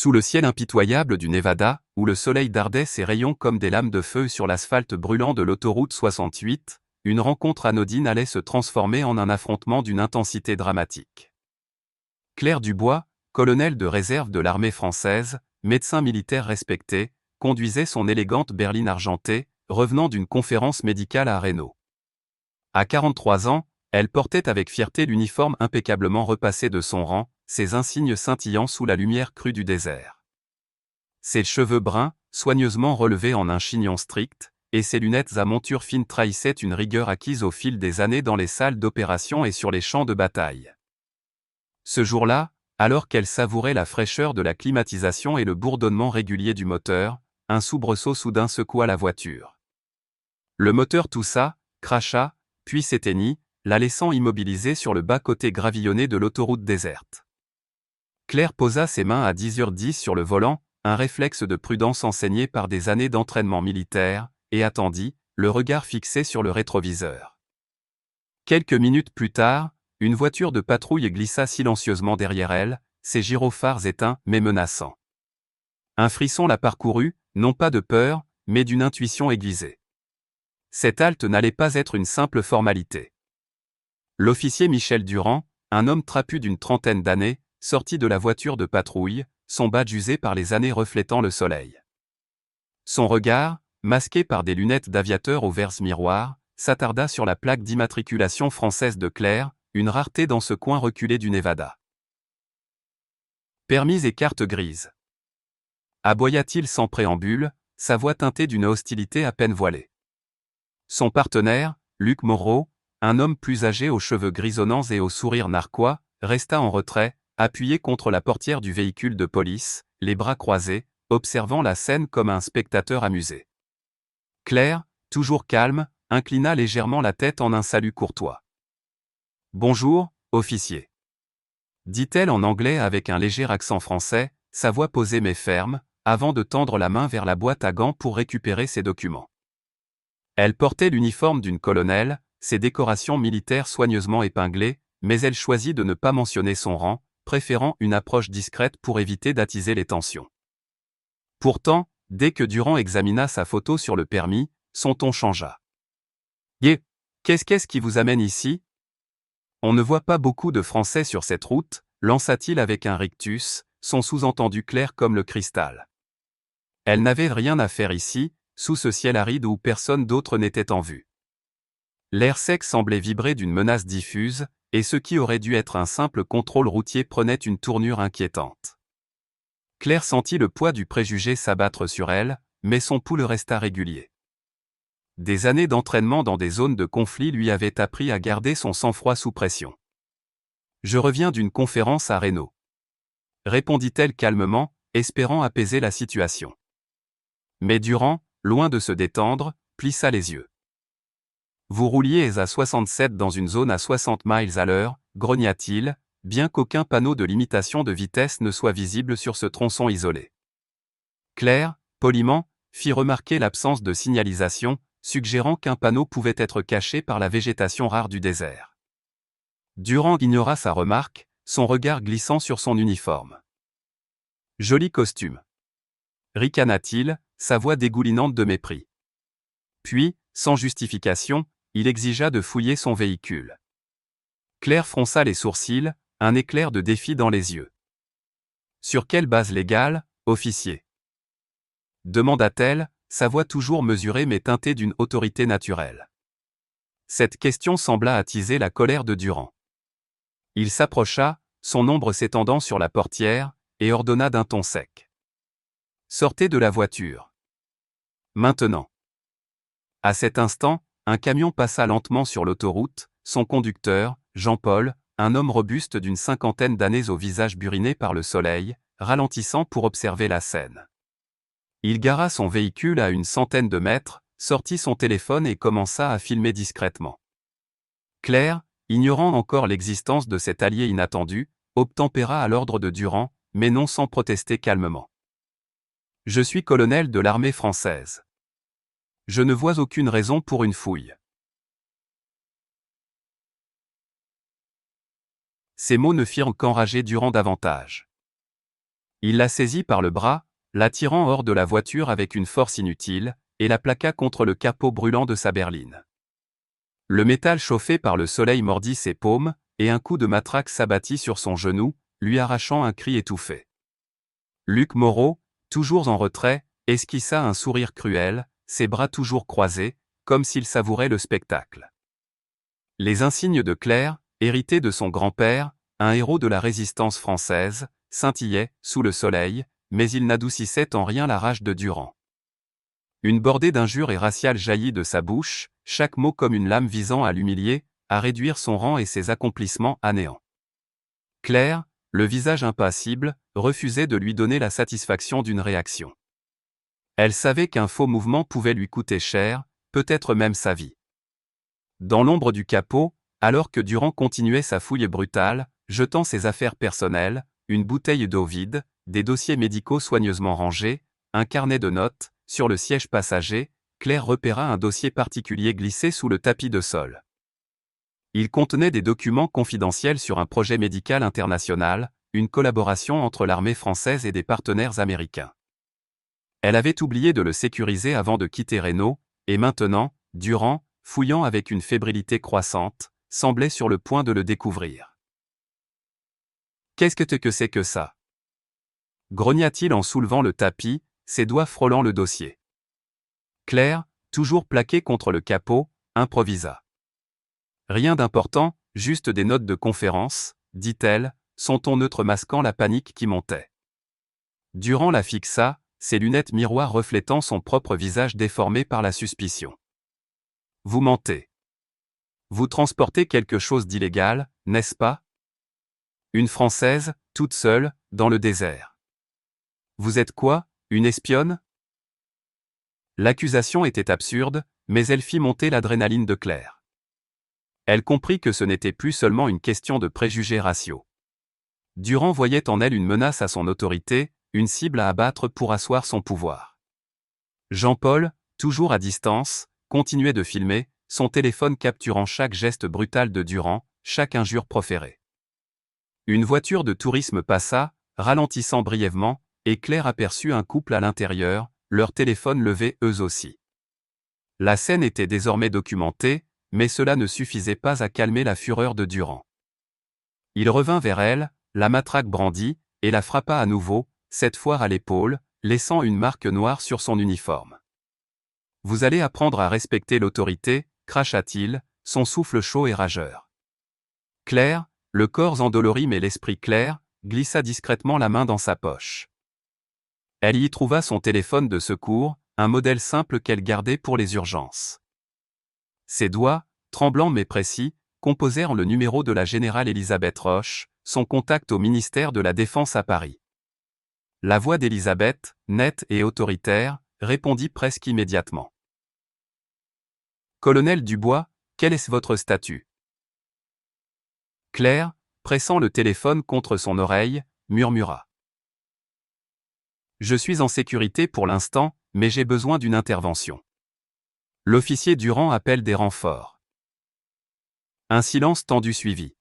Sous le ciel impitoyable du Nevada, où le soleil dardait ses rayons comme des lames de feu sur l'asphalte brûlant de l'autoroute 68, une rencontre anodine allait se transformer en un affrontement d'une intensité dramatique. Claire Dubois, colonel de réserve de l'armée française, médecin militaire respecté, conduisait son élégante berline argentée, revenant d'une conférence médicale à Reno. À 43 ans, elle portait avec fierté l'uniforme impeccablement repassé de son rang, ses insignes scintillant sous la lumière crue du désert. Ses cheveux bruns, soigneusement relevés en un chignon strict, et ses lunettes à monture fine trahissaient une rigueur acquise au fil des années dans les salles d'opération et sur les champs de bataille. Ce jour-là, alors qu'elle savourait la fraîcheur de la climatisation et le bourdonnement régulier du moteur, un soubresaut soudain secoua la voiture. Le moteur toussa, cracha, puis s'éteignit, la laissant immobilisée sur le bas-côté gravillonné de l'autoroute déserte. Claire posa ses mains à 10h10 sur le volant, un réflexe de prudence enseigné par des années d'entraînement militaire, et attendit, le regard fixé sur le rétroviseur. Quelques minutes plus tard, une voiture de patrouille glissa silencieusement derrière elle, ses gyrophares éteints mais menaçants. Un frisson la parcourut, non pas de peur, mais d'une intuition aiguisée. Cette halte n'allait pas être une simple formalité. L'officier Michel Durand, un homme trapu d'une trentaine d'années, sortit de la voiture de patrouille, son badge usé par les années reflétant le soleil. Son regard, masqué par des lunettes d'aviateur aux verres miroirs, s'attarda sur la plaque d'immatriculation française de Claire, une rareté dans ce coin reculé du Nevada. Permis et carte grise. Aboya-t-il sans préambule, sa voix teintée d'une hostilité à peine voilée. Son partenaire, Luc Moreau, un homme plus âgé aux cheveux grisonnants et au sourire narquois, resta en retrait, appuyé contre la portière du véhicule de police, les bras croisés, observant la scène comme un spectateur amusé. Claire, toujours calme, inclina légèrement la tête en un salut courtois. « Bonjour, officier. » dit-elle en anglais avec un léger accent français, sa voix posée mais ferme, avant de tendre la main vers la boîte à gants pour récupérer ses documents. Elle portait l'uniforme d'une colonelle, ses décorations militaires soigneusement épinglées, mais elle choisit de ne pas mentionner son rang, préférant une approche discrète pour éviter d'attiser les tensions. Pourtant, dès que Durand examina sa photo sur le permis, son ton changea. « Qu'est-ce qui vous amène ici ? On ne voit pas beaucoup de Français sur cette route, lança-t-il avec un rictus, son sous-entendu clair comme le cristal. Elle n'avait rien à faire ici, sous ce ciel aride où personne d'autre n'était en vue. L'air sec semblait vibrer d'une menace diffuse, et ce qui aurait dû être un simple contrôle routier prenait une tournure inquiétante. Claire sentit le poids du préjugé s'abattre sur elle, mais son pouls resta régulier. Des années d'entraînement dans des zones de conflit lui avaient appris à garder son sang-froid sous pression. « Je reviens d'une conférence à Reno. » répondit-elle calmement, espérant apaiser la situation. Mais Durand, loin de se détendre, plissa les yeux. « Vous rouliez à 67 dans une zone à 60 miles à l'heure, grogna-t-il, bien qu'aucun panneau de limitation de vitesse ne soit visible sur ce tronçon isolé. Claire, poliment, fit remarquer l'absence de signalisation, suggérant qu'un panneau pouvait être caché par la végétation rare du désert. Durand ignora sa remarque, son regard glissant sur son uniforme. « Joli costume. » ricana-t-il, sa voix dégoulinante de mépris. Puis, sans justification, il exigea de fouiller son véhicule. Claire fronça les sourcils, un éclair de défi dans les yeux. « Sur quelle base légale, officier ? » demanda-t-elle, sa voix toujours mesurée mais teintée d'une autorité naturelle. Cette question sembla attiser la colère de Durand. Il s'approcha, son ombre s'étendant sur la portière, et ordonna d'un ton sec. « Sortez de la voiture. Maintenant. » À cet instant, un camion passa lentement sur l'autoroute, son conducteur, Jean-Paul, un homme robuste d'une cinquantaine d'années au visage buriné par le soleil, ralentissant pour observer la scène. Il gara son véhicule à une centaine de mètres, sortit son téléphone et commença à filmer discrètement. Claire, ignorant encore l'existence de cet allié inattendu, obtempéra à l'ordre de Durand, mais non sans protester calmement. « Je suis colonel de l'armée française. Je ne vois aucune raison pour une fouille. » Ces mots ne firent qu'enrager Durand davantage. Il la saisit par le bras, la tirant hors de la voiture avec une force inutile, et la plaqua contre le capot brûlant de sa berline. Le métal chauffé par le soleil mordit ses paumes, et un coup de matraque s'abattit sur son genou, lui arrachant un cri étouffé. Luc Moreau, toujours en retrait, esquissa un sourire cruel, ses bras toujours croisés, comme s'il savourait le spectacle. Les insignes de Claire, hérités de son grand-père, un héros de la résistance française, scintillaient, sous le soleil, mais ils n'adoucissaient en rien la rage de Durand. Une bordée d'injures et raciales jaillit de sa bouche, chaque mot comme une lame visant à l'humilier, à réduire son rang et ses accomplissements à néant. Claire, le visage impassible, refusait de lui donner la satisfaction d'une réaction. Elle savait qu'un faux mouvement pouvait lui coûter cher, peut-être même sa vie. Dans l'ombre du capot, alors que Durand continuait sa fouille brutale, jetant ses affaires personnelles, une bouteille d'eau vide, des dossiers médicaux soigneusement rangés, un carnet de notes, sur le siège passager, Claire repéra un dossier particulier glissé sous le tapis de sol. Il contenait des documents confidentiels sur un projet médical international, une collaboration entre l'armée française et des partenaires américains. Elle avait oublié de le sécuriser avant de quitter Reno, et maintenant, Durand, fouillant avec une fébrilité croissante, semblait sur le point de le découvrir. « Qu'est-ce que c'est que ça ?» grogna-t-il en soulevant le tapis, ses doigts frôlant le dossier. Claire, toujours plaquée contre le capot, improvisa. « Rien d'important, juste des notes de conférence, » dit-elle, son ton neutre masquant la panique qui montait. Durand la fixa, ses lunettes miroirs reflétant son propre visage déformé par la suspicion. « Vous mentez. Vous transportez quelque chose d'illégal, n'est-ce pas? Une Française, toute seule, dans le désert. Vous êtes quoi, une espionne ?» L'accusation était absurde, mais elle fit monter l'adrénaline de Claire. Elle comprit que ce n'était plus seulement une question de préjugés raciaux. Durand voyait en elle une menace à son autorité, une cible à abattre pour asseoir son pouvoir. Jean-Paul, toujours à distance, continuait de filmer, son téléphone capturant chaque geste brutal de Durand, chaque injure proférée. Une voiture de tourisme passa, ralentissant brièvement, et Claire aperçut un couple à l'intérieur, leurs téléphones levés eux aussi. La scène était désormais documentée, mais cela ne suffisait pas à calmer la fureur de Durand. Il revint vers elle, la matraque brandie, et la frappa à nouveau, cette fois à l'épaule, laissant une marque noire sur son uniforme. « Vous allez apprendre à respecter l'autorité, » cracha-t-il, son souffle chaud et rageur. Claire, le corps endolori mais l'esprit clair, glissa discrètement la main dans sa poche. Elle y trouva son téléphone de secours, un modèle simple qu'elle gardait pour les urgences. Ses doigts, tremblants mais précis, composèrent le numéro de la générale Elisabeth Roche, son contact au ministère de la Défense à Paris. La voix d'Elisabeth, nette et autoritaire, répondit presque immédiatement. « Colonel Dubois, quel est votre statut ?» Claire, pressant le téléphone contre son oreille, murmura. « Je suis en sécurité pour l'instant, mais j'ai besoin d'une intervention. L'officier Durand appelle des renforts. » Un silence tendu suivit.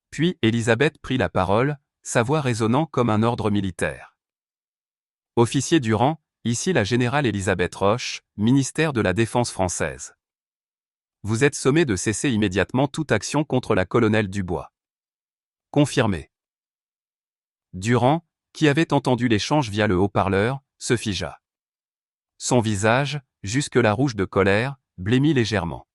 Puis Elisabeth prit la parole, sa voix résonnant comme un ordre militaire. « Officier Durand, ici la générale Elisabeth Roche, ministère de la Défense française. Vous êtes sommé de cesser immédiatement toute action contre la colonelle Dubois. Confirmé. » Durand, qui avait entendu l'échange via le haut-parleur, se figea. Son visage, jusque-là rouge de colère, blêmit légèrement.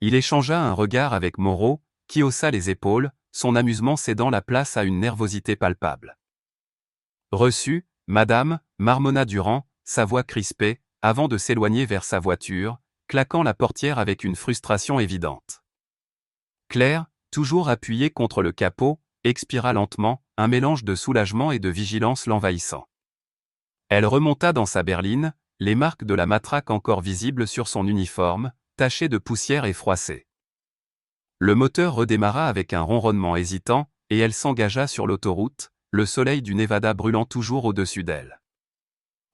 Il échangea un regard avec Moreau, qui haussa les épaules, son amusement cédant la place à une nervosité palpable. « Reçu, madame, » marmonna Durand, sa voix crispée, avant de s'éloigner vers sa voiture, claquant la portière avec une frustration évidente. Claire, toujours appuyée contre le capot, expira lentement, un mélange de soulagement et de vigilance l'envahissant. Elle remonta dans sa berline, les marques de la matraque encore visibles sur son uniforme, tachées de poussière et froissées. Le moteur redémarra avec un ronronnement hésitant, et elle s'engagea sur l'autoroute, le soleil du Nevada brûlant toujours au-dessus d'elle.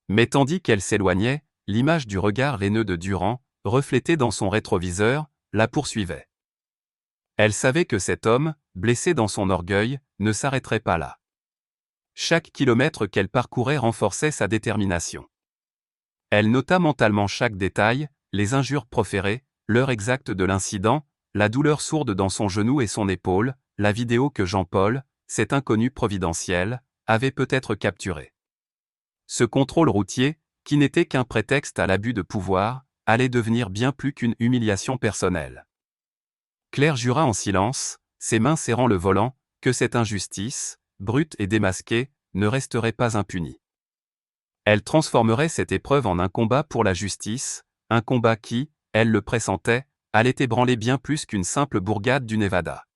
Mais tandis qu'elle s'éloignait, l'image du regard haineux de Durand, reflétée dans son rétroviseur, la poursuivait. Elle savait que cet homme, blessé dans son orgueil, ne s'arrêterait pas là. Chaque kilomètre qu'elle parcourait renforçait sa détermination. Elle nota mentalement chaque détail, les injures proférées, l'heure exacte de l'incident, la douleur sourde dans son genou et son épaule, la vidéo que Jean-Paul, cet inconnu providentiel, avait peut-être capturée. Ce contrôle routier, qui n'était qu'un prétexte à l'abus de pouvoir, allait devenir bien plus qu'une humiliation personnelle. Claire jura en silence, ses mains serrant le volant, que cette injustice, brute et démasquée, ne resterait pas impunie. Elle transformerait cette épreuve en un combat pour la justice, un combat qui, elle le pressentait, allait ébranler bien plus qu'une simple bourgade du Nevada.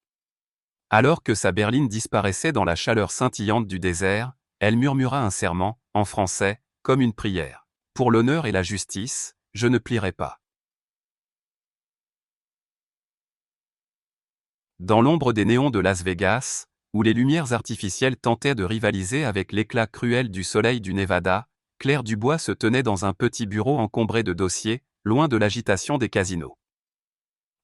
Alors que sa berline disparaissait dans la chaleur scintillante du désert, elle murmura un serment, en français, comme une prière. « Pour l'honneur et la justice, je ne plierai pas. » Dans l'ombre des néons de Las Vegas, où les lumières artificielles tentaient de rivaliser avec l'éclat cruel du soleil du Nevada, Claire Dubois se tenait dans un petit bureau encombré de dossiers, loin de l'agitation des casinos.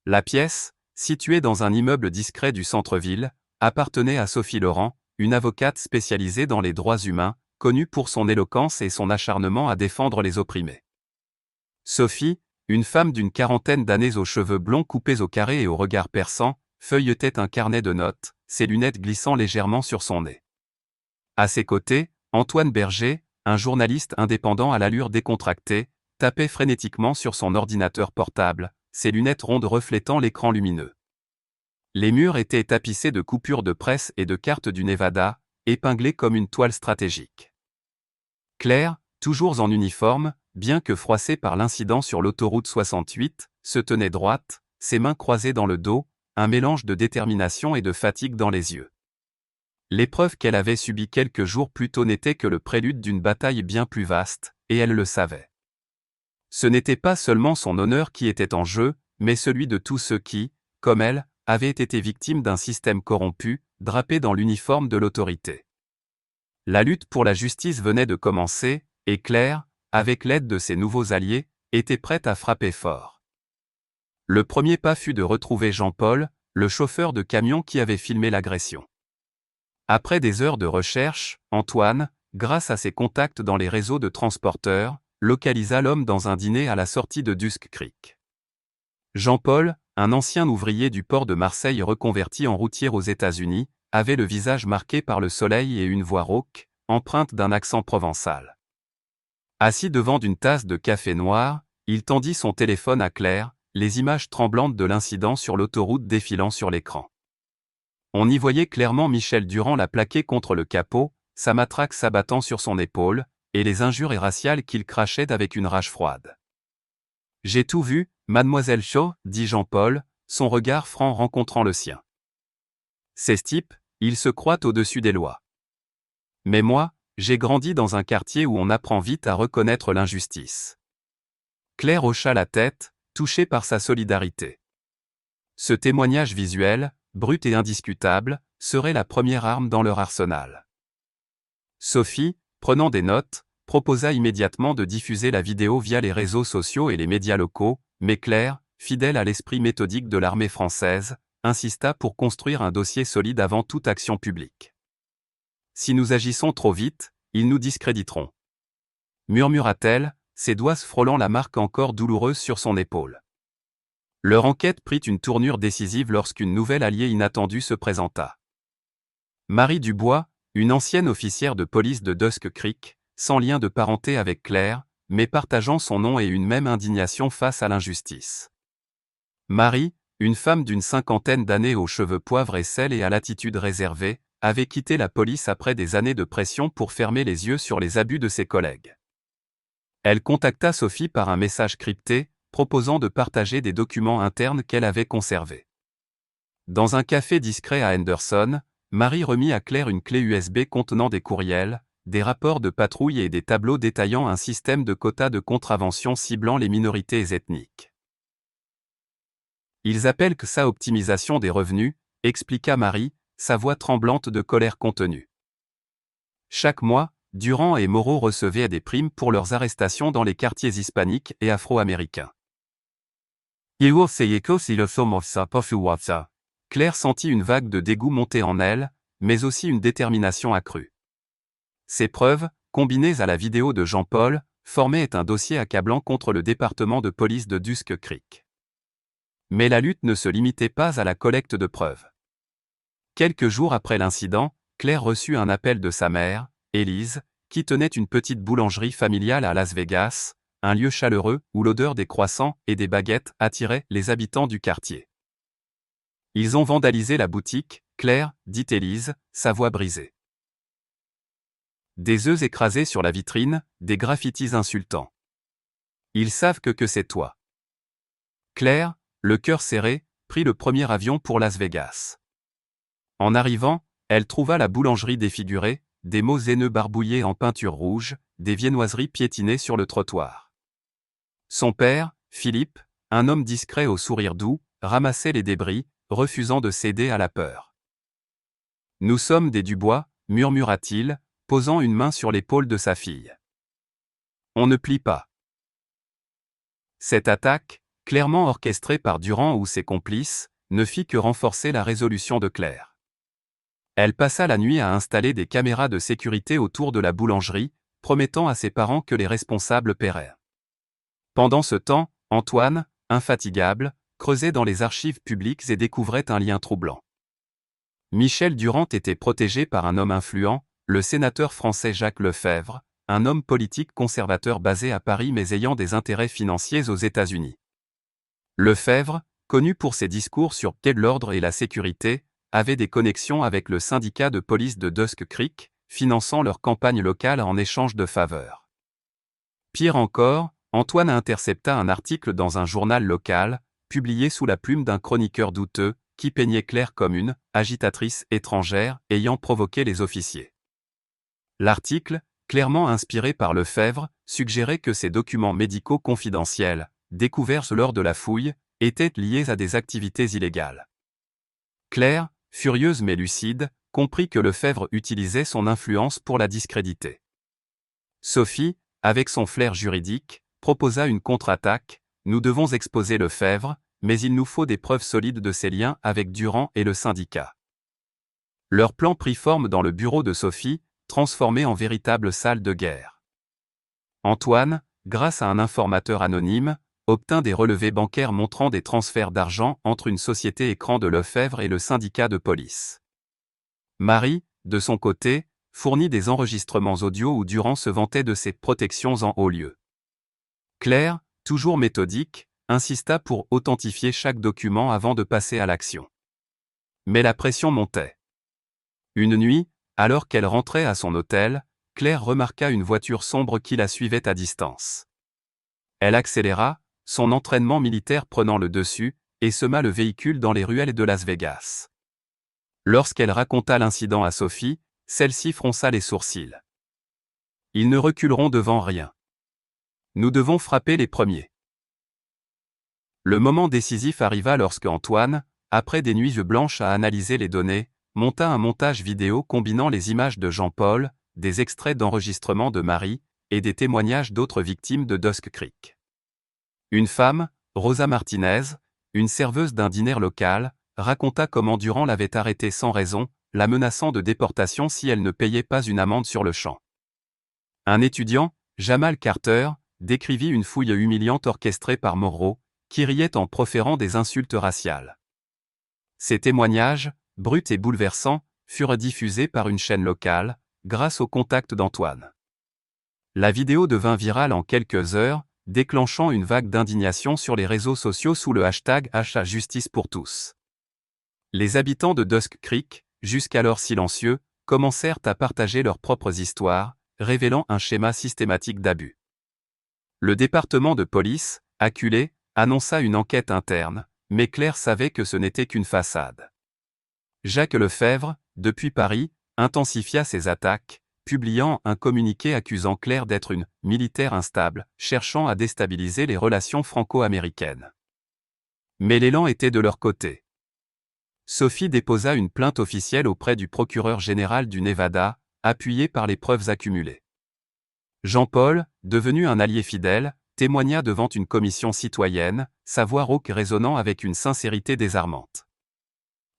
La pièce, située dans un immeuble discret du centre-ville, appartenait à Sophie Laurent, une avocate spécialisée dans les droits humains, connue pour son éloquence et son acharnement à défendre les opprimés. Sophie, une femme d'une quarantaine d'années aux cheveux blonds coupés au carré et au regard perçant, feuilletait un carnet de notes, ses lunettes glissant légèrement sur son nez. À ses côtés, Antoine Berger, un journaliste indépendant à l'allure décontractée, tapait frénétiquement sur son ordinateur portable, ses lunettes rondes reflétant l'écran lumineux. Les murs étaient tapissés de coupures de presse et de cartes du Nevada, épinglées comme une toile stratégique. Claire, toujours en uniforme, bien que froissée par l'incident sur l'autoroute 68, se tenait droite, ses mains croisées dans le dos, un mélange de détermination et de fatigue dans les yeux. L'épreuve qu'elle avait subie quelques jours plus tôt n'était que le prélude d'une bataille bien plus vaste, et elle le savait. Ce n'était pas seulement son honneur qui était en jeu, mais celui de tous ceux qui, comme elle, avaient été victimes d'un système corrompu, drapé dans l'uniforme de l'autorité. La lutte pour la justice venait de commencer, et Claire, avec l'aide de ses nouveaux alliés, était prête à frapper fort. Le premier pas fut de retrouver Jean-Paul, le chauffeur de camion qui avait filmé l'agression. Après des heures de recherche, Antoine, grâce à ses contacts dans les réseaux de transporteurs, localisa l'homme dans un dîner à la sortie de Dusk Creek. Jean-Paul, un ancien ouvrier du port de Marseille reconverti en routier aux États-Unis, avait le visage marqué par le soleil et une voix rauque, empreinte d'un accent provençal. Assis devant une tasse de café noir, il tendit son téléphone à Claire, les images tremblantes de l'incident sur l'autoroute défilant sur l'écran. On y voyait clairement Michel Durand la plaquer contre le capot, sa matraque s'abattant sur son épaule, et les injures raciales qu'il crachait avec une rage froide. « J'ai tout vu, mademoiselle Shaw, dit Jean-Paul, son regard franc rencontrant le sien. Ces types, ils se croient au-dessus des lois. Mais moi, j'ai grandi dans un quartier où on apprend vite à reconnaître l'injustice. » Claire hocha la tête, touchée par sa solidarité. Ce témoignage visuel, brut et indiscutable, serait la première arme dans leur arsenal. Sophie, prenant des notes, proposa immédiatement de diffuser la vidéo via les réseaux sociaux et les médias locaux, mais Claire, fidèle à l'esprit méthodique de l'armée française, insista pour construire un dossier solide avant toute action publique. « Si nous agissons trop vite, ils nous discréditeront. » murmura-t-elle, ses doigts frôlant la marque encore douloureuse sur son épaule. Leur enquête prit une tournure décisive lorsqu'une nouvelle alliée inattendue se présenta. Marie Dubois, une ancienne officière de police de Dusk Creek, sans lien de parenté avec Claire, mais partageant son nom et une même indignation face à l'injustice. Marie, une femme d'une cinquantaine d'années aux cheveux poivre et sel et à l'attitude réservée, avait quitté la police après des années de pression pour fermer les yeux sur les abus de ses collègues. Elle contacta Sophie par un message crypté, proposant de partager des documents internes qu'elle avait conservés. Dans un café discret à Henderson, Marie remit à Claire une clé USB contenant des courriels, des rapports de patrouille et des tableaux détaillant un système de quotas de contravention ciblant les minorités ethniques. Ils appellent que ça optimisation des revenus, expliqua Marie, sa voix tremblante de colère contenue. Chaque mois, Durand et Moreau recevaient des primes pour leurs arrestations dans les quartiers hispaniques et afro-américains. Claire sentit une vague de dégoût monter en elle, mais aussi une détermination accrue. Ces preuves, combinées à la vidéo de Jean-Paul, formaient un dossier accablant contre le département de police de Dusk Creek. Mais la lutte ne se limitait pas à la collecte de preuves. Quelques jours après l'incident, Claire reçut un appel de sa mère, Élise, qui tenait une petite boulangerie familiale à Las Vegas, un lieu chaleureux où l'odeur des croissants et des baguettes attirait les habitants du quartier. « Ils ont vandalisé la boutique, Claire, dit Élise, sa voix brisée. Des œufs écrasés sur la vitrine, des graffitis insultants. Ils savent que c'est toi. » Claire, le cœur serré, prit le premier avion pour Las Vegas. En arrivant, elle trouva la boulangerie défigurée, des mots haineux barbouillés en peinture rouge, des viennoiseries piétinées sur le trottoir. Son père, Philippe, un homme discret au sourire doux, ramassait les débris, refusant de céder à la peur. « Nous sommes des Dubois, murmura-t-il, posant une main sur l'épaule de sa fille. On ne plie pas. » Cette attaque, clairement orchestrée par Durand ou ses complices, ne fit que renforcer la résolution de Claire. Elle passa la nuit à installer des caméras de sécurité autour de la boulangerie, promettant à ses parents que les responsables paieraient. Pendant ce temps, Antoine, infatigable, creusait dans les archives publiques et découvrait un lien troublant. Michel Durand était protégé par un homme influent, le sénateur français Jacques Lefebvre, un homme politique conservateur basé à Paris mais ayant des intérêts financiers aux États-Unis. Lefebvre, connu pour ses discours sur l'ordre et la sécurité, avait des connexions avec le syndicat de police de Dusk Creek, finançant leur campagne locale en échange de faveurs. Pire encore, Antoine intercepta un article dans un journal local, publié sous la plume d'un chroniqueur douteux, qui peignait Claire comme une agitatrice étrangère ayant provoqué les officiers. L'article, clairement inspiré par Lefebvre, suggérait que ces documents médicaux confidentiels, découverts lors de la fouille, étaient liés à des activités illégales. Claire, furieuse mais lucide, comprit que Lefebvre utilisait son influence pour la discréditer. Sophie, avec son flair juridique, proposa une contre-attaque. « Nous devons exposer Lefebvre, mais il nous faut des preuves solides de ses liens avec Durand et le syndicat. » Leur plan prit forme dans le bureau de Sophie, transformé en véritable salle de guerre. Antoine, grâce à un informateur anonyme, obtint des relevés bancaires montrant des transferts d'argent entre une société écran de Lefebvre et le syndicat de police. Marie, de son côté, fournit des enregistrements audio où Durand se vantait de ses protections en haut lieu. Claire, toujours méthodique, insista pour authentifier chaque document avant de passer à l'action. Mais la pression montait. Une nuit, alors qu'elle rentrait à son hôtel, Claire remarqua une voiture sombre qui la suivait à distance. Elle accéléra, son entraînement militaire prenant le dessus, et sema le véhicule dans les ruelles de Las Vegas. Lorsqu'elle raconta l'incident à Sophie, celle-ci fronça les sourcils. « Ils ne reculeront devant rien. Nous devons frapper les premiers. » Le moment décisif arriva lorsque Antoine, après des nuits blanches à analyser les données, monta un montage vidéo combinant les images de Jean-Paul, des extraits d'enregistrement de Marie, et des témoignages d'autres victimes de Dusk Creek. Une femme, Rosa Martinez, une serveuse d'un dîner local, raconta comment Durand l'avait arrêtée sans raison, la menaçant de déportation si elle ne payait pas une amende sur le champ. Un étudiant, Jamal Carter, décrivit une fouille humiliante orchestrée par Moreau, qui riait en proférant des insultes raciales. Ces témoignages, bruts et bouleversants, furent diffusés par une chaîne locale, grâce au contact d'Antoine. La vidéo devint virale en quelques heures, déclenchant une vague d'indignation sur les réseaux sociaux sous le hashtag #Justice pour tous. Les habitants de Dusk Creek, jusqu'alors silencieux, commencèrent à partager leurs propres histoires, révélant un schéma systématique d'abus. Le département de police, acculé, annonça une enquête interne, mais Claire savait que ce n'était qu'une façade. Jacques Lefebvre, depuis Paris, intensifia ses attaques, publiant un communiqué accusant Claire d'être une « militaire instable », cherchant à déstabiliser les relations franco-américaines. Mais l'élan était de leur côté. Sophie déposa une plainte officielle auprès du procureur général du Nevada, appuyée par les preuves accumulées. Jean-Paul, devenu un allié fidèle, témoigna devant une commission citoyenne, sa voix rauque résonnant avec une sincérité désarmante.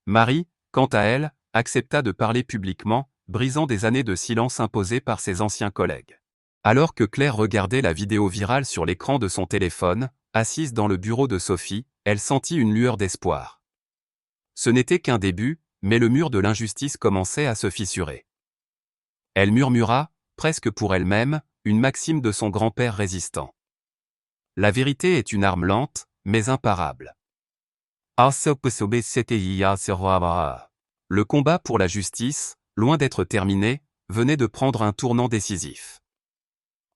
Marie, quant à elle, accepta de parler publiquement, brisant des années de silence imposées par ses anciens collègues. Alors que Claire regardait la vidéo virale sur l'écran de son téléphone, assise dans le bureau de Sophie, elle sentit une lueur d'espoir. Ce n'était qu'un début, mais le mur de l'injustice commençait à se fissurer. Elle murmura, presque pour elle-même, une maxime de son grand-père résistant. La vérité est une arme lente, mais imparable. Le combat pour la justice, loin d'être terminé, venait de prendre un tournant décisif.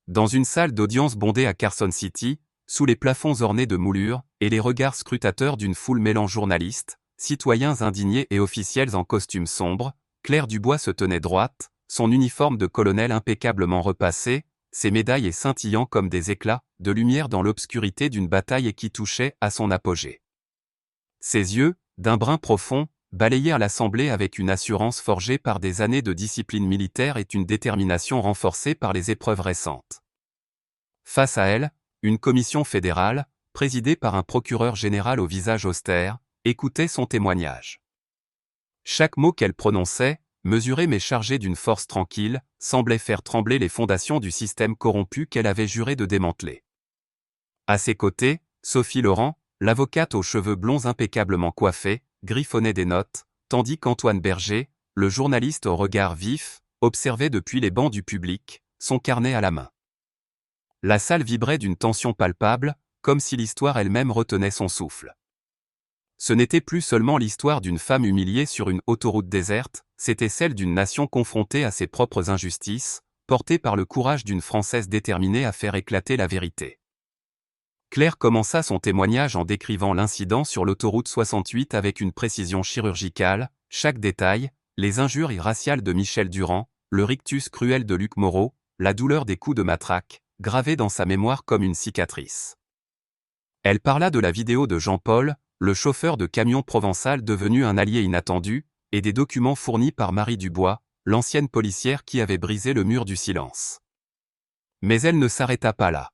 Dans une salle d'audience bondée à Carson City, sous les plafonds ornés de moulures, et les regards scrutateurs d'une foule mêlant journalistes, citoyens indignés et officiels en costume sombre, Claire Dubois se tenait droite, son uniforme de colonel impeccablement repassé, ses médailles scintillant comme des éclats de lumière dans l'obscurité d'une bataille qui touchait à son apogée. Ses yeux, d'un brun profond, balayèrent l'assemblée avec une assurance forgée par des années de discipline militaire et une détermination renforcée par les épreuves récentes. Face à elle, une commission fédérale, présidée par un procureur général au visage austère, écoutait son témoignage. Chaque mot qu'elle prononçait, mesuré mais chargé d'une force tranquille, semblait faire trembler les fondations du système corrompu qu'elle avait juré de démanteler. À ses côtés, Sophie Laurent, l'avocate aux cheveux blonds impeccablement coiffés, griffonnait des notes, tandis qu'Antoine Berger, le journaliste au regard vif, observait depuis les bancs du public, son carnet à la main. La salle vibrait d'une tension palpable, comme si l'histoire elle-même retenait son souffle. Ce n'était plus seulement l'histoire d'une femme humiliée sur une autoroute déserte, c'était celle d'une nation confrontée à ses propres injustices, portée par le courage d'une Française déterminée à faire éclater la vérité. Claire commença son témoignage en décrivant l'incident sur l'autoroute 68 avec une précision chirurgicale, chaque détail, les injures irraciales de Michel Durand, le rictus cruel de Luc Moreau, la douleur des coups de matraque, gravés dans sa mémoire comme une cicatrice. Elle parla de la vidéo de Jean-Paul, le chauffeur de camion provençal devenu un allié inattendu, et des documents fournis par Marie Dubois, l'ancienne policière qui avait brisé le mur du silence. Mais elle ne s'arrêta pas là.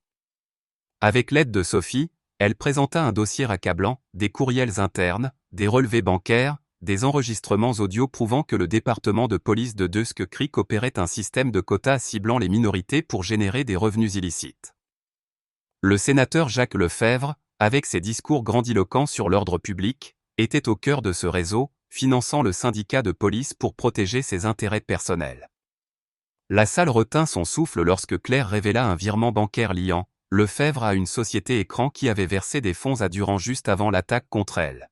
Avec l'aide de Sophie, elle présenta un dossier accablant, des courriels internes, des relevés bancaires, des enregistrements audio prouvant que le département de police de Dusk Creek opérait un système de quotas ciblant les minorités pour générer des revenus illicites. Le sénateur Jacques Lefebvre, avec ses discours grandiloquents sur l'ordre public, était au cœur de ce réseau, finançant le syndicat de police pour protéger ses intérêts personnels. La salle retint son souffle lorsque Claire révéla un virement bancaire liant Lefebvre à une société écran qui avait versé des fonds à Durand juste avant l'attaque contre elle.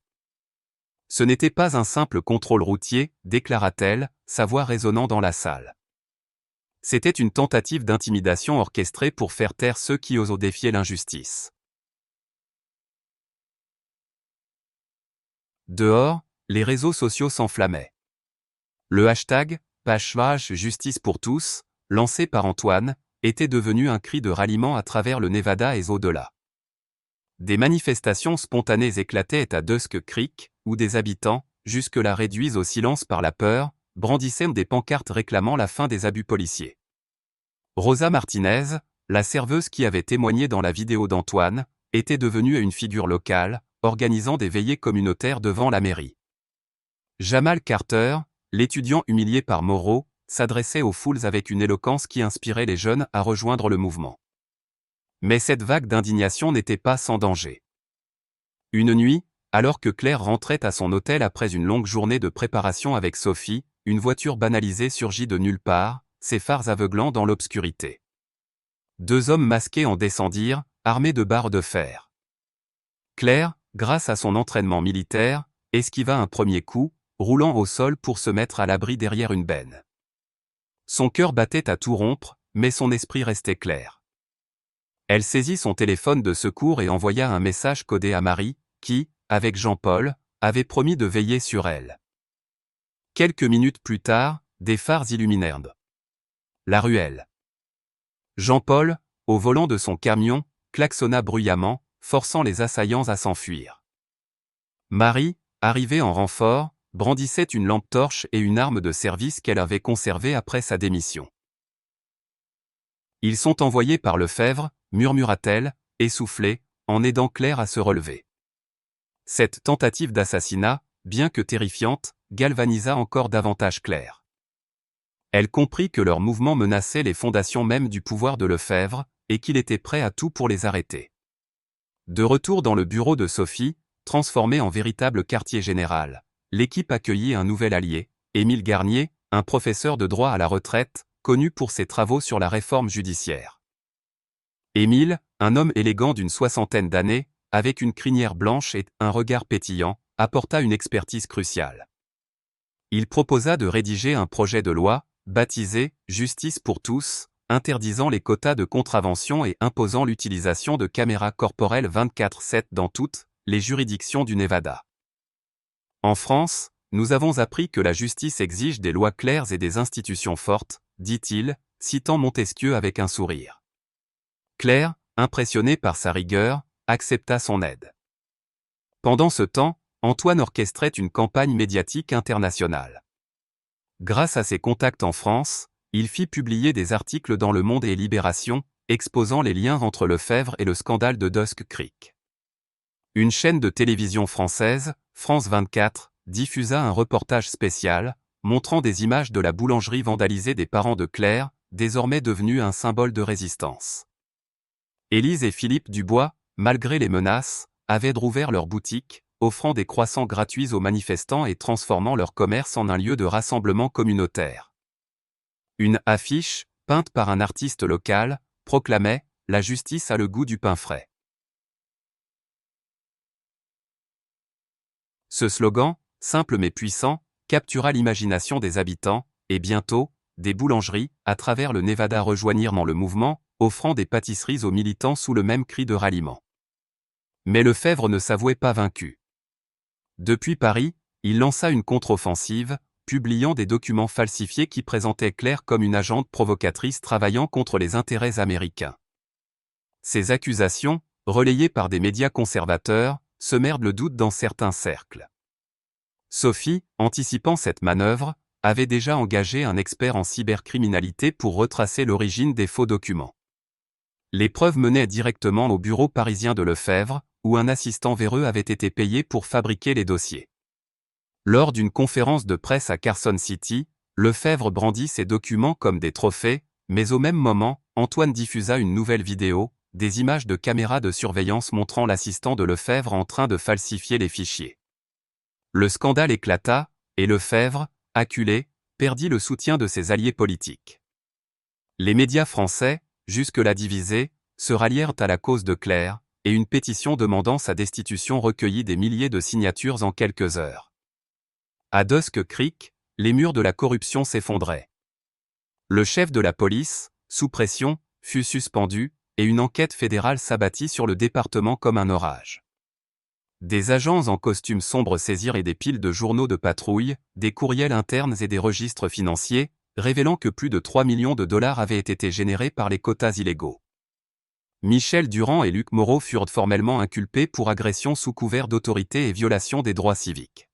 Ce n'était pas un simple contrôle routier, déclara-t-elle, sa voix résonnant dans la salle. C'était une tentative d'intimidation orchestrée pour faire taire ceux qui osent défier l'injustice. Dehors, les réseaux sociaux s'enflammaient. Le hashtag #Justice pour tous, lancé par Antoine, était devenu un cri de ralliement à travers le Nevada et au-delà. Des manifestations spontanées éclataient à Dusk Creek, où des habitants, jusque-là réduits au silence par la peur, brandissaient des pancartes réclamant la fin des abus policiers. Rosa Martinez, la serveuse qui avait témoigné dans la vidéo d'Antoine, était devenue une figure locale, organisant des veillées communautaires devant la mairie. Jamal Carter, l'étudiant humilié par Moreau, s'adressait aux foules avec une éloquence qui inspirait les jeunes à rejoindre le mouvement. Mais cette vague d'indignation n'était pas sans danger. Une nuit, alors que Claire rentrait à son hôtel après une longue journée de préparation avec Sophie, une voiture banalisée surgit de nulle part, ses phares aveuglant dans l'obscurité. Deux hommes masqués en descendirent, armés de barres de fer. Claire, grâce à son entraînement militaire, esquiva un premier coup, roulant au sol pour se mettre à l'abri derrière une benne. Son cœur battait à tout rompre, mais son esprit restait clair. Elle saisit son téléphone de secours et envoya un message codé à Marie, qui, avec Jean-Paul, avait promis de veiller sur elle. Quelques minutes plus tard, des phares illuminèrent la ruelle. Jean-Paul, au volant de son camion, klaxonna bruyamment, forçant les assaillants à s'enfuir. Marie, arrivée en renfort, brandissait une lampe torche et une arme de service qu'elle avait conservée après sa démission. « Ils sont envoyés par Lefebvre », murmura-t-elle, essoufflée, en aidant Claire à se relever. Cette tentative d'assassinat, bien que terrifiante, galvanisa encore davantage Claire. Elle comprit que leur mouvement menaçait les fondations mêmes du pouvoir de Lefebvre, et qu'il était prêt à tout pour les arrêter. De retour dans le bureau de Sophie, transformé en véritable quartier général, l'équipe accueillit un nouvel allié, Émile Garnier, un professeur de droit à la retraite, connu pour ses travaux sur la réforme judiciaire. Émile, un homme élégant d'une soixantaine d'années, avec une crinière blanche et un regard pétillant, apporta une expertise cruciale. Il proposa de rédiger un projet de loi, baptisé « Justice pour tous », interdisant les quotas de contravention et imposant l'utilisation de caméras corporelles 24/7 dans toutes les juridictions du Nevada. En France, nous avons appris que la justice exige des lois claires et des institutions fortes, dit-il, citant Montesquieu avec un sourire. Claire, impressionné par sa rigueur, accepta son aide. Pendant ce temps, Antoine orchestrait une campagne médiatique internationale. Grâce à ses contacts en France, il fit publier des articles dans Le Monde et Libération, exposant les liens entre Lefebvre et le scandale de Dusk Creek. Une chaîne de télévision française, France 24, diffusa un reportage spécial, montrant des images de la boulangerie vandalisée des parents de Claire, désormais devenue un symbole de résistance. Élise et Philippe Dubois, malgré les menaces, avaient rouvert leur boutique, offrant des croissants gratuits aux manifestants et transformant leur commerce en un lieu de rassemblement communautaire. Une affiche, peinte par un artiste local, proclamait « La justice a le goût du pain frais ». Ce slogan, simple mais puissant, captura l'imagination des habitants, et bientôt, des boulangeries, à travers le Nevada rejoignirent le mouvement, offrant des pâtisseries aux militants sous le même cri de ralliement. Mais Lefebvre ne s'avouait pas vaincu. Depuis Paris, il lança une contre-offensive, publiant des documents falsifiés qui présentaient Claire comme une agente provocatrice travaillant contre les intérêts américains. Ces accusations, relayées par des médias conservateurs, semèrent le doute dans certains cercles. Sophie, anticipant cette manœuvre, avait déjà engagé un expert en cybercriminalité pour retracer l'origine des faux documents. Les preuves menaient directement au bureau parisien de Lefebvre, où un assistant véreux avait été payé pour fabriquer les dossiers. Lors d'une conférence de presse à Carson City, Lefebvre brandit ces documents comme des trophées, mais au même moment, Antoine diffusa une nouvelle vidéo, des images de caméras de surveillance montrant l'assistant de Lefebvre en train de falsifier les fichiers. Le scandale éclata, et Lefebvre, acculé, perdit le soutien de ses alliés politiques. Les médias français, jusque-là divisés, se rallièrent à la cause de Claire, et une pétition demandant sa destitution recueillit des milliers de signatures en quelques heures. À Dusk Creek, les murs de la corruption s'effondraient. Le chef de la police, sous pression, fut suspendu, et une enquête fédérale s'abattit sur le département comme un orage. Des agents en costume sombre saisirent des piles de journaux de patrouille, des courriels internes et des registres financiers, révélant que plus de 3 millions de dollars avaient été générés par les quotas illégaux. Michel Durand et Luc Moreau furent formellement inculpés pour agression sous couvert d'autorité et violation des droits civiques.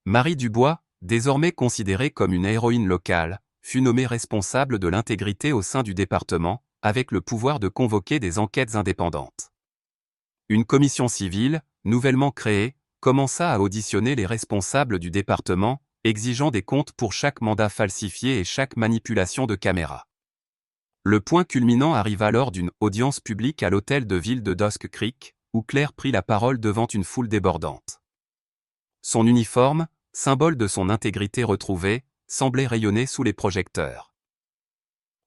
Marie Dubois, désormais considérée comme une héroïne locale, fut nommée responsable de l'intégrité au sein du département, avec le pouvoir de convoquer des enquêtes indépendantes. Une commission civile, nouvellement créée, commença à auditionner les responsables du département, exigeant des comptes pour chaque mandat falsifié et chaque manipulation de caméra. Le point culminant arriva lors d'une audience publique à l'hôtel de ville de Dusk Creek, où Claire prit la parole devant une foule débordante. Son uniforme, symbole de son intégrité retrouvée, semblait rayonner sous les projecteurs.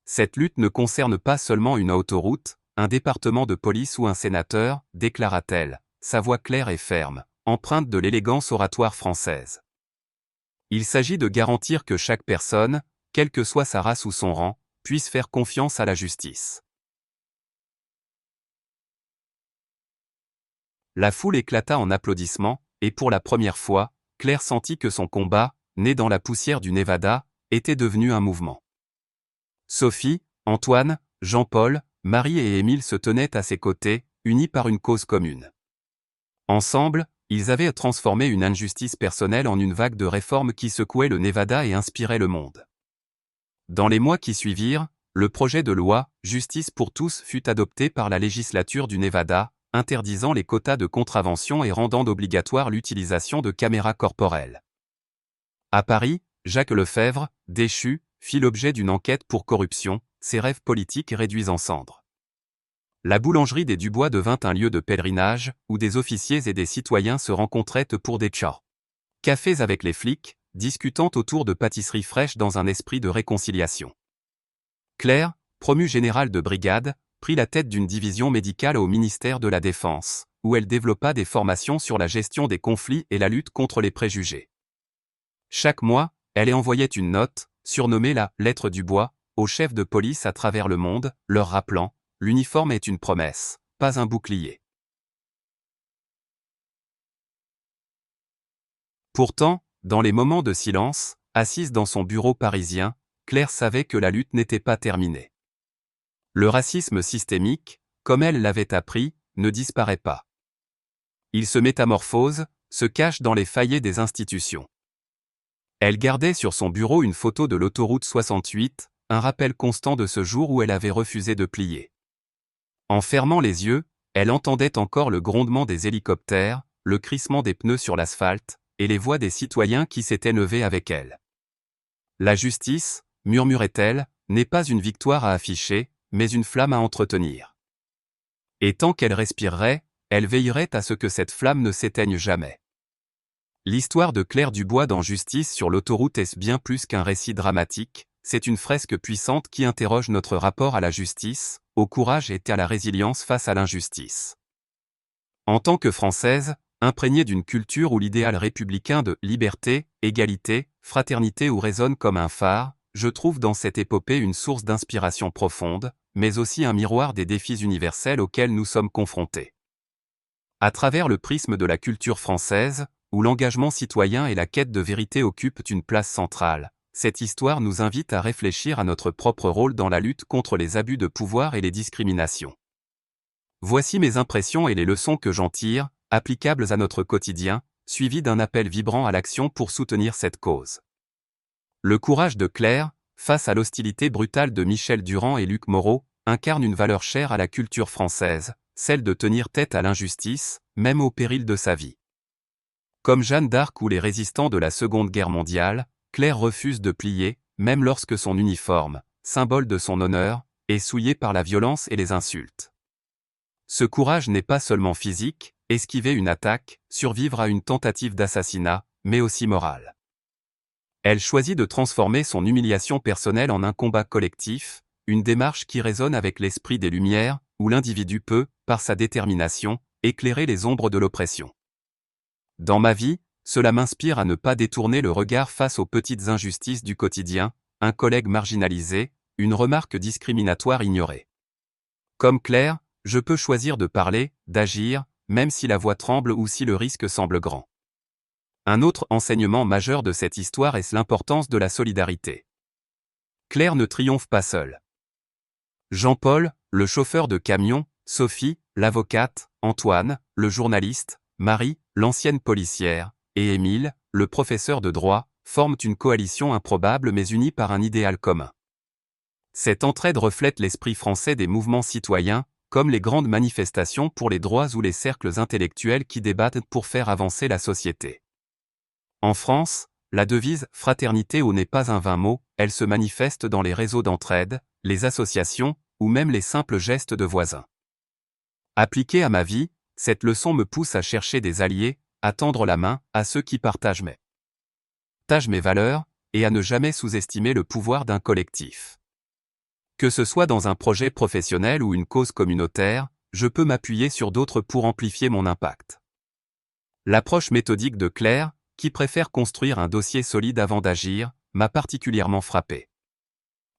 Cette lutte ne concerne pas seulement une autoroute, un département de police ou un sénateur, déclara-t-elle, sa voix claire et ferme, empreinte de l'élégance oratoire française. Il s'agit de garantir que chaque personne, quelle que soit sa race ou son rang, puisse faire confiance à la justice. La foule éclata en applaudissements, et pour la première fois, Claire sentit que son combat, né dans la poussière du Nevada, était devenu un mouvement. Sophie, Antoine, Jean-Paul, Marie et Émile se tenaient à ses côtés, unis par une cause commune. Ensemble, ils avaient transformé une injustice personnelle en une vague de réformes qui secouait le Nevada et inspirait le monde. Dans les mois qui suivirent, le projet de loi « Justice pour tous » fut adopté par la législature du Nevada, interdisant les quotas de contravention et rendant obligatoire l'utilisation de caméras corporelles. À Paris, Jacques Lefebvre, déchu, fit l'objet d'une enquête pour corruption, ses rêves politiques réduits en cendres. La boulangerie des Dubois devint un lieu de pèlerinage, où des officiers et des citoyens se rencontraient pour des tchas. Cafés avec les flics, discutant autour de pâtisseries fraîches dans un esprit de réconciliation. Claire, promue générale de brigade, prit la tête d'une division médicale au ministère de la Défense, où elle développa des formations sur la gestion des conflits et la lutte contre les préjugés. Chaque mois, elle envoyait une note, surnommée la « lettre du bois », aux chefs de police à travers le monde, leur rappelant « l'uniforme est une promesse, pas un bouclier ». Pourtant, dans les moments de silence, assise dans son bureau parisien, Claire savait que la lutte n'était pas terminée. Le racisme systémique, comme elle l'avait appris, ne disparaît pas. Il se métamorphose, se cache dans les faillets des institutions. Elle gardait sur son bureau une photo de l'autoroute 68, un rappel constant de ce jour où elle avait refusé de plier. En fermant les yeux, elle entendait encore le grondement des hélicoptères, le crissement des pneus sur l'asphalte, et les voix des citoyens qui s'étaient levés avec elle. La justice, murmurait-elle, n'est pas une victoire à afficher, mais une flamme à entretenir. Et tant qu'elle respirerait, elle veillerait à ce que cette flamme ne s'éteigne jamais. L'histoire de Claire Dubois dans Justice sur l'autoroute est bien plus qu'un récit dramatique, c'est une fresque puissante qui interroge notre rapport à la justice, au courage et à la résilience face à l'injustice. En tant que Française, imprégnée d'une culture où l'idéal républicain de liberté, égalité, fraternité ou résonne comme un phare, je trouve dans cette épopée une source d'inspiration profonde, mais aussi un miroir des défis universels auxquels nous sommes confrontés. À travers le prisme de la culture française, où l'engagement citoyen et la quête de vérité occupent une place centrale, cette histoire nous invite à réfléchir à notre propre rôle dans la lutte contre les abus de pouvoir et les discriminations. Voici mes impressions et les leçons que j'en tire, applicables à notre quotidien, suivies d'un appel vibrant à l'action pour soutenir cette cause. Le courage de Claire, face à l'hostilité brutale de Michel Durand et Luc Moreau, incarne une valeur chère à la culture française, celle de tenir tête à l'injustice, même au péril de sa vie. Comme Jeanne d'Arc ou les résistants de la Seconde Guerre mondiale, Claire refuse de plier, même lorsque son uniforme, symbole de son honneur, est souillé par la violence et les insultes. Ce courage n'est pas seulement physique, esquiver une attaque, survivre à une tentative d'assassinat, mais aussi moral. Elle choisit de transformer son humiliation personnelle en un combat collectif, une démarche qui résonne avec l'esprit des Lumières, où l'individu peut, par sa détermination, éclairer les ombres de l'oppression. Dans ma vie, cela m'inspire à ne pas détourner le regard face aux petites injustices du quotidien, un collègue marginalisé, une remarque discriminatoire ignorée. Comme Claire, je peux choisir de parler, d'agir, même si la voix tremble ou si le risque semble grand. Un autre enseignement majeur de cette histoire est l'importance de la solidarité. Claire ne triomphe pas seule. Jean-Paul, le chauffeur de camion, Sophie, l'avocate, Antoine, le journaliste, Marie, l'ancienne policière, et Émile, le professeur de droit, forment une coalition improbable mais unie par un idéal commun. Cette entraide reflète l'esprit français des mouvements citoyens, comme les grandes manifestations pour les droits ou les cercles intellectuels qui débattent pour faire avancer la société. En France, la devise « Fraternité au n'est pas un vain mot », elle se manifeste dans les réseaux d'entraide, les associations, ou même les simples gestes de voisins. Appliquée à ma vie, cette leçon me pousse à chercher des alliés, à tendre la main à ceux qui partagent mes valeurs, et à ne jamais sous-estimer le pouvoir d'un collectif. Que ce soit dans un projet professionnel ou une cause communautaire, je peux m'appuyer sur d'autres pour amplifier mon impact. L'approche méthodique de Claire, qui préfère construire un dossier solide avant d'agir, m'a particulièrement frappé.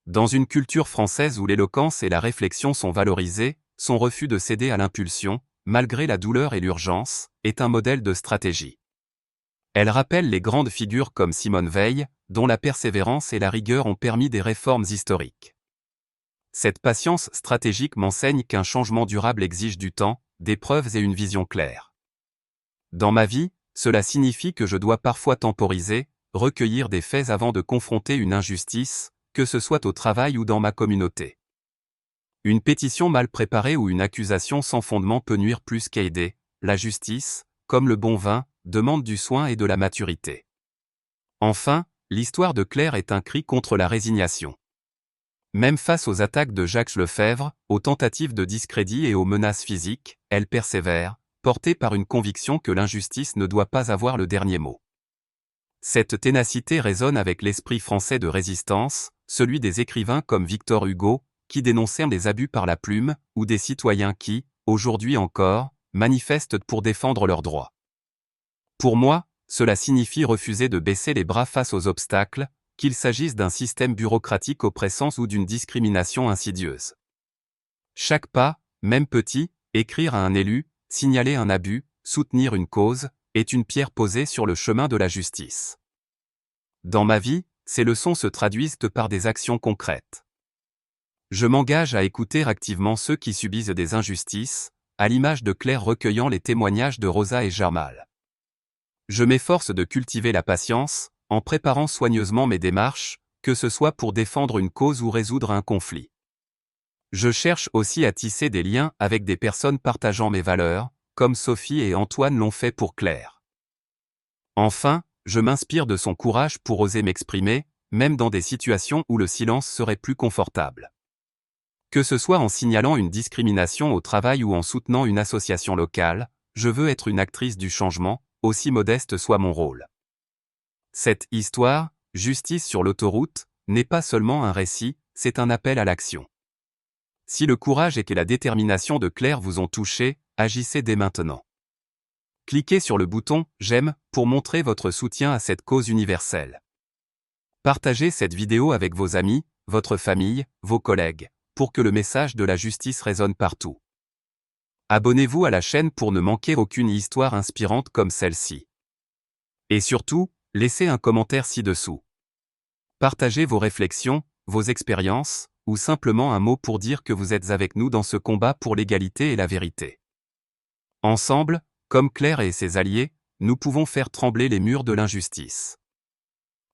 Dans une culture française où l'éloquence et la réflexion sont valorisées, son refus de céder à l'impulsion, malgré la douleur et l'urgence, est un modèle de stratégie. Elle rappelle les grandes figures comme Simone Veil, dont la persévérance et la rigueur ont permis des réformes historiques. Cette patience stratégique m'enseigne qu'un changement durable exige du temps, des preuves et une vision claire. Dans ma vie, cela signifie que je dois parfois temporiser, recueillir des faits avant de confronter une injustice, que ce soit au travail ou dans ma communauté. Une pétition mal préparée ou une accusation sans fondement peut nuire plus qu'aider. La justice, comme le bon vin, demande du soin et de la maturité. Enfin, l'histoire de Claire est un cri contre la résignation. Même face aux attaques de Jacques Lefebvre, aux tentatives de discrédit et aux menaces physiques, elle persévère, portée par une conviction que l'injustice ne doit pas avoir le dernier mot. Cette ténacité résonne avec l'esprit français de résistance, celui des écrivains comme Victor Hugo, qui dénonçaient les abus par la plume, ou des citoyens qui, aujourd'hui encore, manifestent pour défendre leurs droits. Pour moi, cela signifie refuser de baisser les bras face aux obstacles, qu'il s'agisse d'un système bureaucratique oppressant ou d'une discrimination insidieuse. Chaque pas, même petit, écrire à un élu, signaler un abus, soutenir une cause, est une pierre posée sur le chemin de la justice. Dans ma vie, ces leçons se traduisent par des actions concrètes. Je m'engage à écouter activement ceux qui subissent des injustices, à l'image de Claire recueillant les témoignages de Rosa et Jamal. Je m'efforce de cultiver la patience, en préparant soigneusement mes démarches, que ce soit pour défendre une cause ou résoudre un conflit. Je cherche aussi à tisser des liens avec des personnes partageant mes valeurs, comme Sophie et Antoine l'ont fait pour Claire. Enfin, je m'inspire de son courage pour oser m'exprimer, même dans des situations où le silence serait plus confortable. Que ce soit en signalant une discrimination au travail ou en soutenant une association locale, je veux être une actrice du changement, aussi modeste soit mon rôle. Cette histoire, Justice sur l'autoroute, n'est pas seulement un récit, c'est un appel à l'action. Si le courage et la détermination de Claire vous ont touché, agissez dès maintenant. Cliquez sur le bouton « J'aime » pour montrer votre soutien à cette cause universelle. Partagez cette vidéo avec vos amis, votre famille, vos collègues, pour que le message de la justice résonne partout. Abonnez-vous à la chaîne pour ne manquer aucune histoire inspirante comme celle-ci. Et surtout, laissez un commentaire ci-dessous. Partagez vos réflexions, vos expériences, ou simplement un mot pour dire que vous êtes avec nous dans ce combat pour l'égalité et la vérité. Ensemble, comme Claire et ses alliés, nous pouvons faire trembler les murs de l'injustice.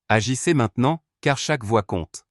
Agissez maintenant, car chaque voix compte.